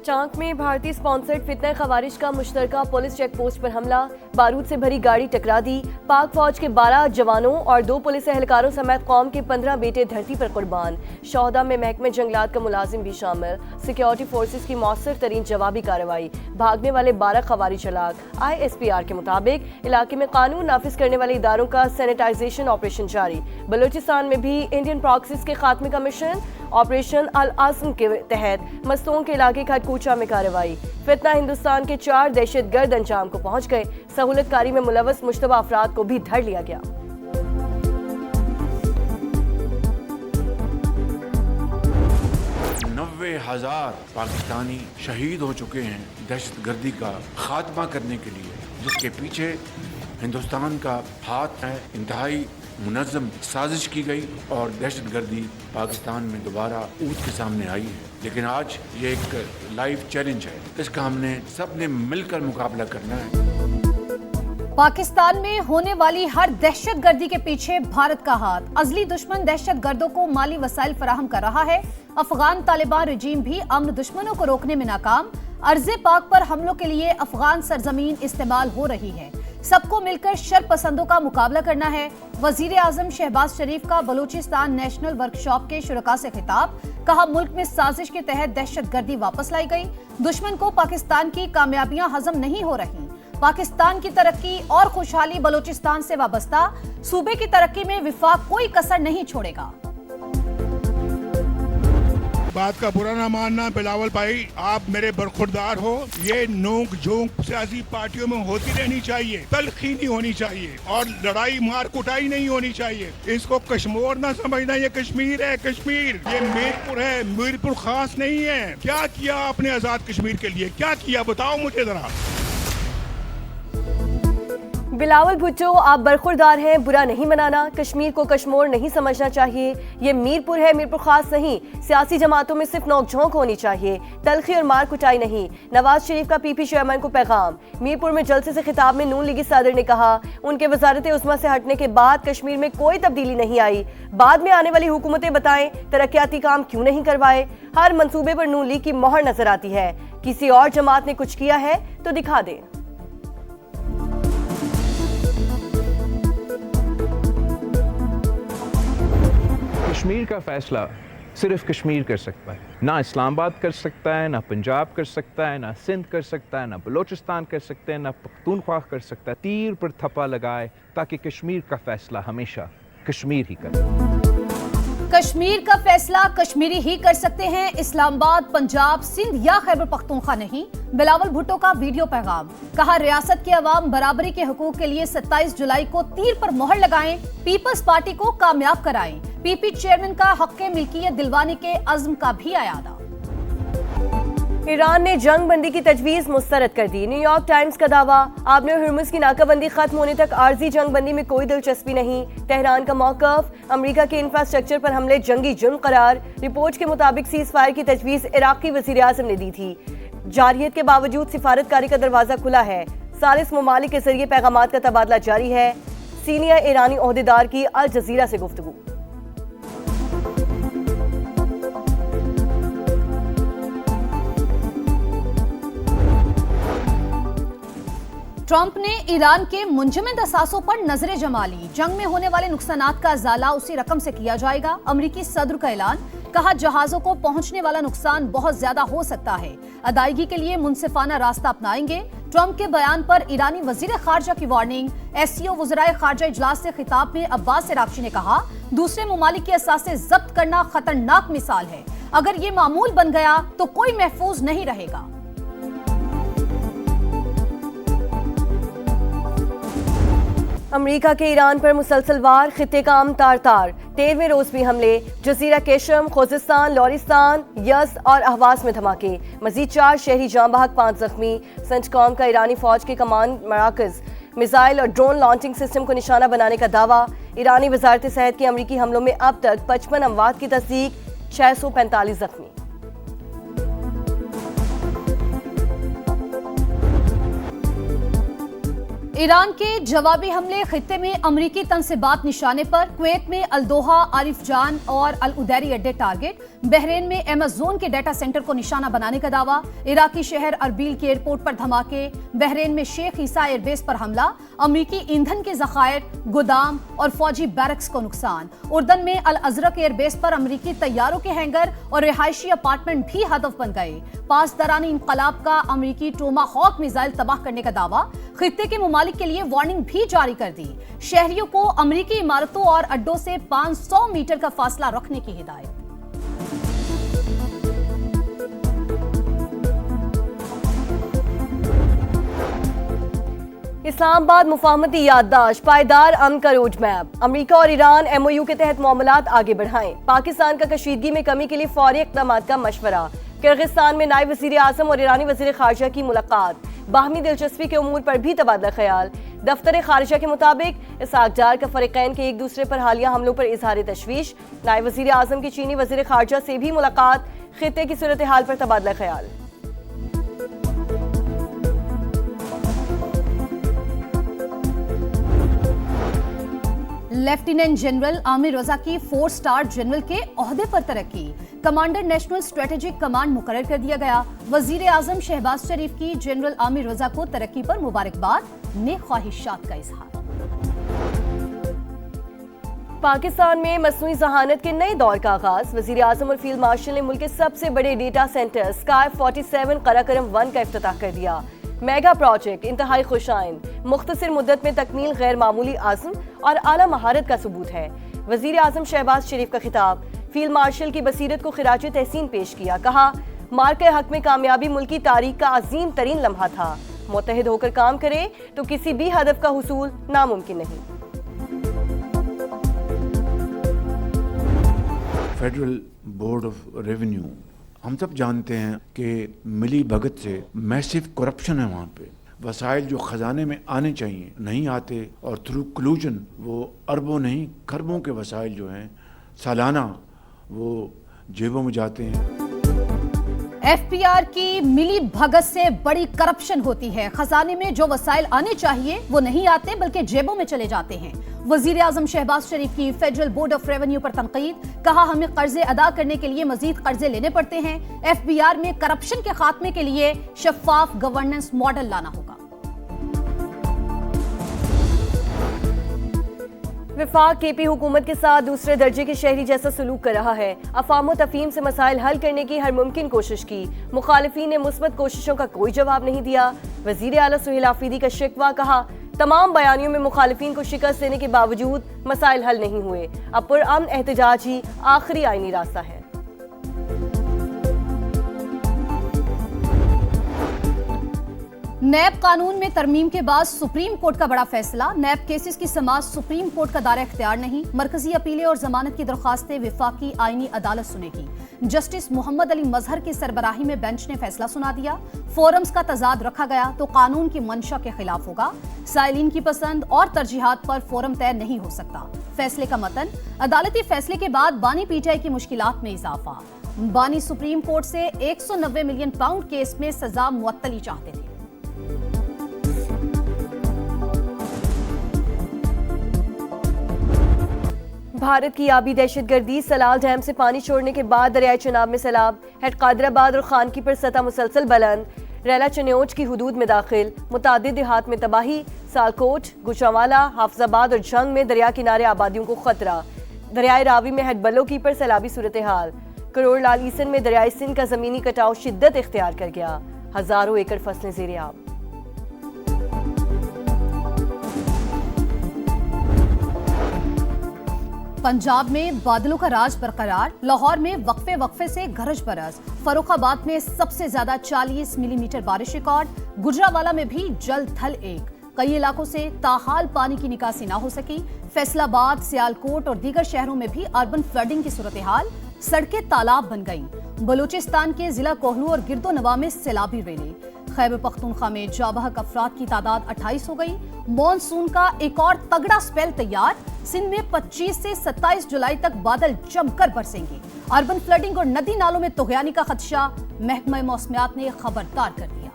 चांक में भारतीय स्पॉन्सर्ड फितना खवारिज का मुश्तरका पुलिस चेक पोस्ट पर हमला, बारूद से भरी गाड़ी टकरा दी। पाक फौज के 12 जवानों और 2 पुलिस एहलकारों समेत कौम के 15 बेटे धरती पर कुर्बान। शोहदा में महकमे जंगलात का मुलाजिम भी शामिल। सिक्योरिटी फोर्सेस की मौसर तरीन जवाबी कार्रवाई, भागने वाले 12 खवारिज हलाक। ISPR के मुताबिक इलाके में कानून नाफिज करने वाले इदारों का सैनिटाइजेशन ऑपरेशन जारी। बलूचिस्तान में भी इंडियन प्रॉक्सीज के खात्मे का मिशन, ऑपरेशन अल आज़म के तहत मस्तून के इलाके खटकूचा में कार्रवाई। फितना हिंदुस्तान के 4 दहशतगर्द अंजाम को पहुंच गए। सहूलतकारी में मुलव्वस मुश्तबा अफराद को भी धर लिया गया। 90,000 पाकिस्तानी शहीद हो चुके हैं दहशतगर्दी का खात्मा करने के लिए, जिसके पीछे हिंदुस्तान का हाथ है। इंतहाई मुनज़्ज़म साजिश की गई और दहशतगर्दी पाकिस्तान में दोबारा ऊँच के सामने आई है। लेकिन आज ये एक लाइव चैलेंज है, इसका हमने सब ने मिलकर मुकाबला करना है। पाकिस्तान में होने वाली हर दहशतगर्दी के पीछे भारत का हाथ। अजली दुश्मन दहशतगर्दों को माली वसाइल फराहम कर रहा है। अफगान तालिबान रजीम भी अमन दुश्मनों को रोकने में नाकाम। अर्ज़े पाक पर हमलों के लिए अफगान सरजमीन इस्तेमाल हो रही है। सबको मिलकर शर पसंदों का मुकाबला करना है। वजीर आजम शहबाज शरीफ का बलूचिस्तान नेशनल वर्कशॉप के शुरका से खिताब। कहा, मुल्क में साजिश के तहत दहशतगर्दी वापस लाई गई। दुश्मन को पाकिस्तान की कामयाबियां हजम नहीं हो रही। पाकिस्तान की तरक्की और खुशहाली बलूचिस्तान से वाबस्ता। सूबे की तरक्की में विफाक कोई कसर नहीं छोड़ेगा। बात का बुरा ना मानना बिलावल भाई, आप मेरे बरखुरदार हो। ये नोक झोंक सियासी पार्टियों में होती रहनी चाहिए, तलखी नहीं होनी चाहिए और लड़ाई मार कुटाई नहीं होनी चाहिए। इसको कश्मीर ना समझना, ये कश्मीर है। कश्मीर ये मीरपुर है, मीरपुर खास नहीं है। क्या किया आपने आजाद कश्मीर के लिए, क्या किया बताओ मुझे जरा। बिलावल भुट्टो, आप बरखुरदार हैं, बुरा नहीं मनाना। कश्मीर को कश्मीर नहीं समझना चाहिए। ये मीरपुर है, मीरपुर खास नहीं। सियासी जमातों में सिर्फ नोकझोंक होनी चाहिए, तलखी और मार कुटाई नहीं। नवाज शरीफ का PP चेयरमैन को पैगाम। मीरपुर में जलसे से खिताब में नून लीगी सदर ने कहा, उनके वजारत उस्मा से हटने के बाद कश्मीर में कोई तब्दीली नहीं आई। बाद में आने वाली हुकूमतें बताएं तरक्याती काम क्यों नहीं करवाए। हर मंसूबे पर नून लीग की मोहर नजर आती है। किसी और जमात ने कुछ किया है तो दिखा दें। कश्मीर का फैसला सिर्फ कश्मीर कर सकता है, ना इस्लामाबाद कर सकता है, ना पंजाब कर सकता है, ना सिंध कर सकता है, ना बलूचिस्तान कर सकते हैं, ना पख्तूनख्वा कर सकता है। तीर पर थप्पा लगाए ताकि कश्मीर का फैसला हमेशा कश्मीर ही करे। कश्मीर का फैसला कश्मीरी ही कर सकते हैं, इस्लामाबाद, पंजाब, सिंध या खैबर पख्तूनख्वा नहीं। बिलावल भुट्टो का वीडियो पैगाम। कहा, रियासत के अवाम बराबरी के हकूक के लिए 27 जुलाई को तीर पर मोहर लगाएं, पीपल्स पार्टी को कामयाब कराएं। PP चेयरमैन का हक़ मिल्कियत दिलवाने के अज़्म का भी अयादा। ईरान ने जंग बंदी की तजवीज मुस्तरद कर दी। न्यूयॉर्क टाइम्स का दावा, आपने हर्मुज़ की नाकाबंदी खत्म होने तक आर्जी जंग बंदी में कोई दिलचस्पी नहीं। तेहरान का मौक़िफ़, अमरीका के इंफ्रास्ट्रक्चर पर हमले जंगी जुर्म करार। रिपोर्ट के मुताबिक सीज़ फायर की तजवीज़ इराक़ी वज़ीर आज़म ने दी थी। जारियत के बावजूद सिफारतकारी का दरवाज़ा खुला है। सालिस ममालिक के जरिए पैगामात का तबादला जारी है। सीनियर ईरानी ओहदेदार की अल जज़ीरा से गुफ्तगू। ट्रंप ने ईरान के मुंजमद असासों पर नजरें जमा ली। जंग में होने वाले नुकसानात का इजाला उसी रकम से किया जाएगा। अमरीकी सदर का ऐलान। कहा, जहाजों को पहुंचने वाला नुकसान बहुत ज्यादा हो सकता है। अदायगी के लिए मुनसिफाना रास्ता अपनाएंगे। ट्रंप के बयान पर ईरानी वजीर खारजा की वार्निंग। SCO वज़राए खारजा इजलास से खिताब में अब्बास इराक्ची ने कहा, दूसरे ममालिक के असासे जब्त करना खतरनाक मिसाल है। अगर ये मामूल बन गया तो कोई महफूज नहीं रहेगा। अमरीका के ईरान पर मुसलसल वार, खित्ते का अमन तार तार। 13वें रोज भी हमले। जजीरा केशम, खोजिस्तान, लौरिस्तान, यज़्द और अहवाज में धमाके। मजीद 4 शहरी जाँ बहक, 5 जख्मी। सेंटकॉम का ईरानी फौज के कमांड मराकज मिसाइल और ड्रोन लॉन्चिंग सिस्टम को निशाना बनाने का दावा। ईरानी वजारत सेहत की अमरीकी हमलों में अब तक 55 अमवात की तस्दीक, 645 जख्मी। ईरान के जवाबी हमले खित्ते में अमरीकी तनसीबात निशाने पर। कुवैत में अल-दोहा, आरिफ जान और अल-उदैरी अड्डे टारगेट। बहरीन में अमेज़न के डाटा सेंटर को निशाना बनाने का दावा। इराकी शहर अरबील के एयरपोर्ट पर धमाके। बहरीन में शेख ईसा एयरबेस पर हमला। अमरीकी ईंधन के ज़खायर, गोदाम और फौजी बैरक्स को नुकसान। उर्दन में अल अजरक एयरबेस पर अमरीकी तैयारों के हैंगर और रिहायशी अपार्टमेंट भी हदफ बन गए। पासदारानी इंकलाब का अमरीकी टोमाहॉक मिसाइल तबाह करने का दावा। खित्ते के ममालिक के लिए वार्निंग भी जारी कर दी। शहरियों को अमरीकी इमारतों और अड्डों से 500 मीटर का फासला रखने की हिदायत। इस्लामाबाद मुफाहमती याददाश्त, पायदार अमन का रोड मैप। अमरीका और ईरान MOU के तहत मामलात आगे बढ़ाएं। पाकिस्तान का कशीदगी में कमी के लिए फौरी इक़दाम का मशवरा। किर्गिस्तान में नायब वज़ीर आज़म और ईरानी वज़ीर ख़ारिजा की मुलाकात। बाहमी दिलचस्पी के उमूर पर भी तबादला ख्याल। दफ्तर ख़ारिजा के मुताबिक इसहाक डार का फ़रीक़ैन के एक दूसरे पर हालिया हमलों पर इजहार तशवीश। नायब वज़ीर आज़म की चीनी वज़ीर ख़ारिजा से भी मुलाकात। खित्ते की सूरत हाल पर तबादला ख्याल। लेफ्टिनेंट जनरल आमिर रजा की 4 स्टार जनरल के ओहदे पर तरक्की। कमांडर नेशनल स्ट्रेटेजिक कमांड मुकर्रर कर दिया गया। वजीर आजम शहबाज शरीफ की जनरल आमिर रजा को तरक्की पर मुबारकबाद, नेक ख्वाहिशात का इजहार। पाकिस्तान में मसनूई जहानत के नए दौर का आगाज। वजीर आजम और फील्ड मार्शल ने मुल्क के सबसे बड़े डेटा सेंटर स्काई 47 कराकरम 1 का इफ्तिताह कर दिया। मेगा प्रोजेक्ट इंतहाई खुशाइन, मुख्तसर मुद्दत में तकमील गैर मामूली आज़म और आला महारत का सबूत है। वजीर आजम शहबाज शरीफ का खिताब। फील्ड मार्शल की बसीरत को खिराज तहसीन पेश किया। कहा, मार्के हक में कामयाबी मुल्क की तारीख का अजीम तरीन लम्हा था। मुत्तहिद होकर काम करे तो किसी भी हदफ का हुसूल नामुमकिन नहीं। फेडरल बोर्ड ऑफ रेवेन्यू, हम सब जानते हैं कि मिली भगत से मैसिव करप्शन है वहाँ पे। वसाइल जो ख़जाने में आने चाहिए नहीं आते और थ्रू कलूजन वो अरबों नहीं खरबों के वसाइल जो हैं सालाना वो जेबों में जाते हैं। FPR की मिली भगत से बड़ी करप्शन होती है। खजाने में जो वसाइल आने चाहिए वो नहीं आते बल्कि जेबों में चले जाते हैं। वजीर आजम शहबाज शरीफ की फेडरल बोर्ड ऑफ रेवेन्यू पर तनकीद। कहा, हमें कर्जे अदा करने के लिए मजीद कर्जे लेने पड़ते हैं। FBR में करप्शन के खात्मे के लिए शफाफ गवर्नेंस मॉडल लाना होगा। विफाक KP हुकूमत के साथ दूसरे दर्जे के शहरी जैसा सलूक कर रहा है। अफाम तफहीम से मसाइल हल करने की हर मुमकिन कोशिश की। मुखालिफिन ने मुस्बत कोशिशों का कोई जवाब नहीं दिया। वजीर आला सुहेल आफरीदी का शिकवा। कहा, तमाम बयानियों में मुखालिफिन को शिकस्त देने के बावजूद मसाइल हल नहीं हुए। अब पुरअमन एहतजाज ही आखिरी आईनी रास्ता है। नैब कानून में तरमीम के बाद सुप्रीम कोर्ट का बड़ा फैसला। नैब केसेस की समाअत सुप्रीम कोर्ट का दायरा इख्तियार नहीं। मरकजी अपीलें और जमानत की दरख्वास्तें विफाकी आईनी अदालत सुनेगी। जस्टिस मोहम्मद अली मजहर की सरबराही में बेंच ने फैसला सुना दिया। फोरम्स का तजाद रखा गया तो कानून की मंशा के खिलाफ होगा। साइलिन की पसंद और तरजीहात पर फोरम तय नहीं हो सकता। फैसले का मतन, अदालती फैसले के बाद बानी PTI की मुश्किलात में इजाफा। बानी सुप्रीम कोर्ट से 190 मिलियन पाउंड केस में सजा मुअत्तली चाहते थे। भारत की आबी दहशतगर्दी। सलाल डैम से पानी छोड़ने के बाद दरियाई चनाब में सैलाब। हेड कादराबाद और खानकी पर सतह मुसलसल बुलंद। रैला चन्योज की हुदूद में दाखिल। मुतादिद देहात में तबाही। सालकोट, गुजरांवाला, हाफजाबाद और जंग में दरिया किनारे आबादियों को खतरा। दरियाई रावी में हेड बल्लो की पर सैलाबी सूरत हाल। करोड़ लाल ईसन में दरियाई सिंध का जमीनी कटाव शिद्दत इख्तियार कर गया। हजारों एकड़ फसलें ज़ेरे आब। पंजाब में बादलों का राज बरकरार। लाहौर में वक्फे से गरज बरस। फर्रुखाबाद में सबसे ज्यादा 40 मिलीमीटर बारिश रिकॉर्ड। गुजरांवाला में भी जल थल एक। कई इलाकों से ताहाल पानी की निकासी ना हो सकी। फैसलाबाद, सियालकोट और दीगर शहरों में भी अर्बन फ्लडिंग की सूरत हाल। सड़कें तालाब बन गईं। बलूचिस्तान के जिला कोहलू और गिरदो नवा में सैलाबी रैली। खैबर पख्तूनख्वा में जाबहक अफराद की तादाद 28 हो गई। मॉनसून का एक और तगड़ा स्पेल तैयार। सिंध में 25 से 27 जुलाई तक बादल जमकर बरसेंगे। अर्बन फ्लडिंग और नदी नालों में तुगयानी का खदशा। महकमा मौसमियात ने खबरदार कर दिया।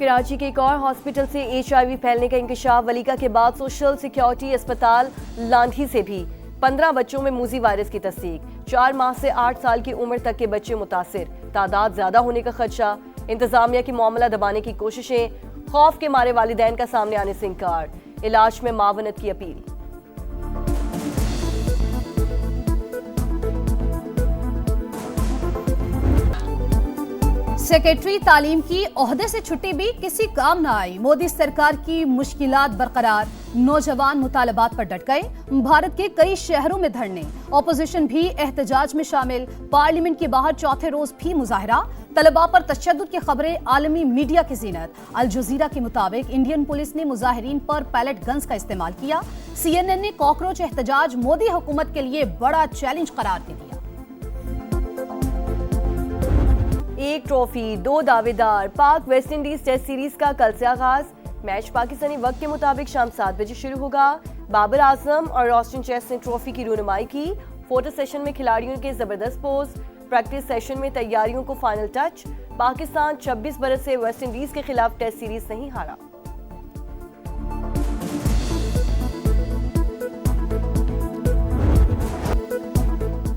कराची के एक और हॉस्पिटल से HIV फैलने का इंकशाफ। वलीका के बाद सोशल सिक्योरिटी अस्पताल लांधी से भी 15 बच्चों में मूजी वायरस की तस्दीक। 4 माह से 8 साल की उम्र तक के बच्चे मुतासिर। तादाद ज्यादा होने का खदशा। इंतजामिया की मामला दबाने की कोशिशें। खौफ के मारे वालिदैन का सामने आने से इनकार। इलाज में मावनत की अपील। सेक्रेटरी तालीम की ओहदे से छुट्टी भी किसी काम न आई। मोदी सरकार की मुश्किलात बरकरार। नौजवान मुतालबात पर डट गए। भारत के कई शहरों में धरने। ऑपोजिशन भी एहतजाज में शामिल। पार्लियामेंट के बाहर चौथे रोज भी मुजाहरा। तलबा पर तशद्दुद की खबरें आलमी मीडिया की जीनत। अल जजीरा के मुताबिक इंडियन पुलिस ने मुजाहिरीन पर पैलेट गन्स का इस्तेमाल किया। CNN ने कॉकरोच एहतजाज मोदी हुकूमत के लिए बड़ा चैलेंज करार दे दिया। एक ट्रॉफी, 2 दावेदार। पाक वेस्ट इंडीज टेस्ट सीरीज का कल से आगाज। मैच पाकिस्तानी वक्त के मुताबिक शाम 7 बजे शुरू होगा। बाबर आजम और ऑस्टिन चेस ने ट्रॉफी की रुनुमाई की। फोटो सेशन में खिलाड़ियों के जबरदस्त पोज। प्रैक्टिस सेशन में तैयारियों को फाइनल टच। पाकिस्तान 26 बरस से वेस्ट इंडीज के खिलाफ टेस्ट सीरीज नहीं हारा।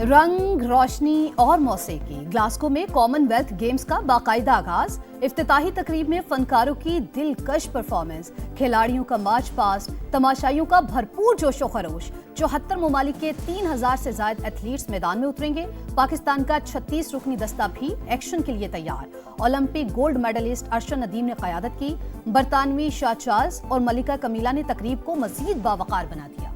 रंग, रोशनी और मौसीकी। ग्लासगो में कॉमनवेल्थ गेम्स का बाकायदा आगाज। इफ्तिताही तकरीब में फनकारों की दिलकश परफॉर्मेंस। खिलाड़ियों का मार्च पास्ट। तमाशाइयों का भरपूर जोशो खरोश। 74 ममालिक के 3000 से ज्यादा एथलीट्स मैदान में उतरेंगे। पाकिस्तान का 36 रुकनी दस्ता भी एक्शन के लिए तैयार। Olympic gold medallist Arshad Nadeem ने क़यादत की। बरतानवी शाह चार्ल्स और मलिका कमीला ने तकरीब को मजीद बावकार बना दिया।